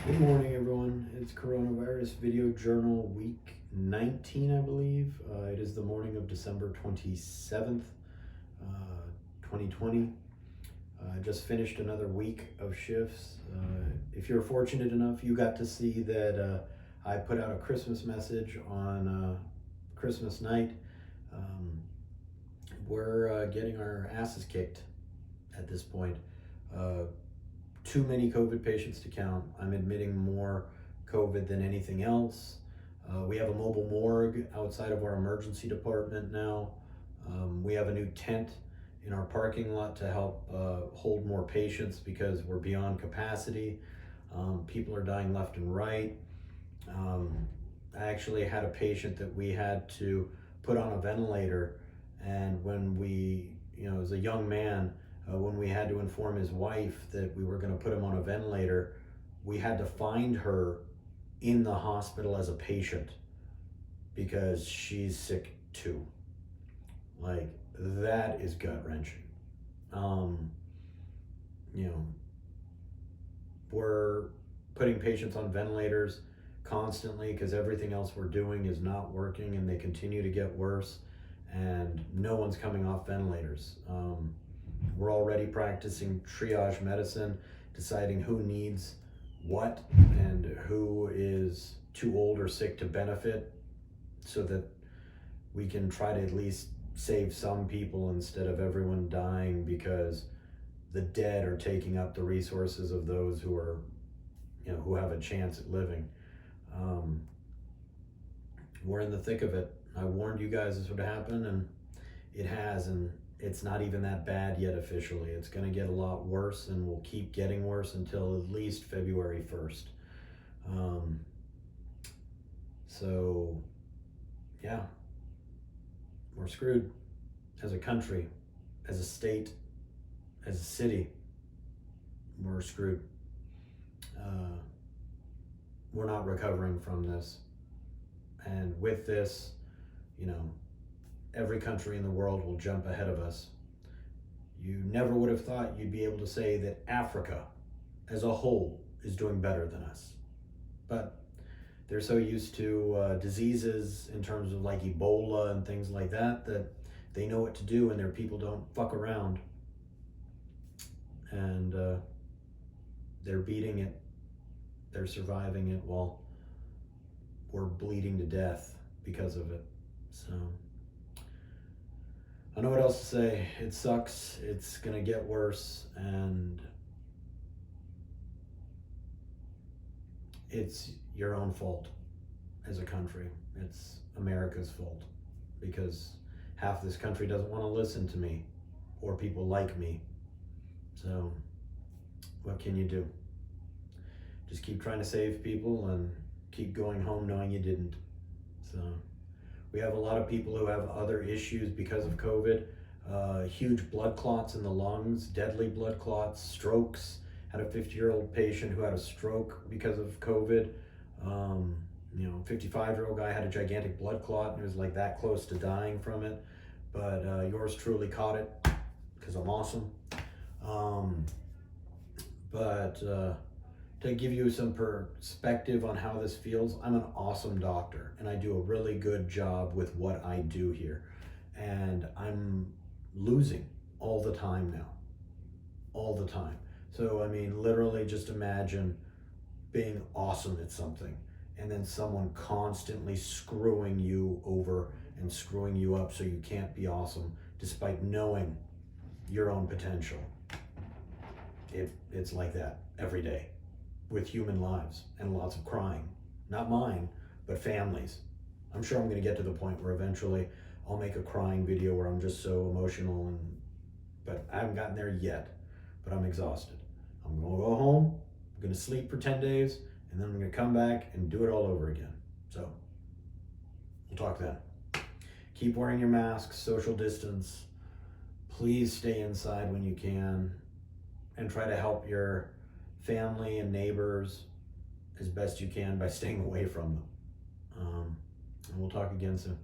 Good morning, everyone. It's Coronavirus Video Journal Week 19, I believe. It is the morning of December 27th, 2020. I just finished another week of shifts. If you're fortunate enough, you got to see that I put out a Christmas message on Christmas night. We're getting our asses kicked at this point. Too many COVID patients to count. I'm admitting more COVID than anything else. We have a mobile morgue outside of our emergency department now. We have a new tent in our parking lot to help hold more patients because we're beyond capacity. People are dying left and right. I actually had a patient that we had to put on a ventilator, and when as a young man, when we had to inform his wife that we were going to put him on a ventilator, we had to find her in the hospital as a patient because she's sick too. Like, that is gut-wrenching. We're putting patients on ventilators constantly because everything else we're doing is not working, and they continue to get worse, and no one's coming off ventilators. We're already practicing triage medicine, deciding who needs what and who is too old or sick to benefit, so that we can try to at least save some people instead of everyone dying because the dead are taking up the resources of those who are, who have a chance at living. We're in the thick of it. I warned you guys this would happen, and it has, and it's not even that bad yet officially. It's going to get a lot worse, and will keep getting worse until at least February 1st. So, yeah, we're screwed as a country, as a state, as a city. We're screwed. We're not recovering from this. And with this, every country in the world will jump ahead of us. You never would have thought you'd be able to say that Africa as a whole is doing better than us. But they're so used to diseases in terms of like Ebola and things like that, that they know what to do, and their people don't fuck around. And they're beating it. They're surviving it while we're bleeding to death because of it. So I don't know what else to say. It sucks. It's gonna get worse, and it's your own fault as a country. It's America's fault because half this country doesn't want to listen to me or people like me. So what can you do? Just keep trying to save people and keep going home knowing you didn't. So we have a lot of people who have other issues because of COVID. Huge blood clots in the lungs, deadly blood clots, strokes. Had a 50-year-old patient who had a stroke because of COVID. 55-year-old guy had a gigantic blood clot and was like that close to dying from it. But yours truly caught it because I'm awesome. To give you some perspective on how this feels, I'm an awesome doctor, and I do a really good job with what I do here. And I'm losing all the time now. All the time. So, literally just imagine being awesome at something, and then someone constantly screwing you over and screwing you up so you can't be awesome, despite knowing your own potential. It's like that every day with human lives and lots of crying. Not mine, but families. I'm sure I'm going to get to the point where eventually I'll make a crying video where I'm just so emotional, but I haven't gotten there yet. But I'm exhausted. I'm going to go home, I'm going to sleep for 10 days, and then I'm going to come back and do it all over again. So we'll talk then. Keep wearing your masks, social distance. Please stay inside when you can, and try to help your family and neighbors as best you can by staying away from them. And we'll talk again soon.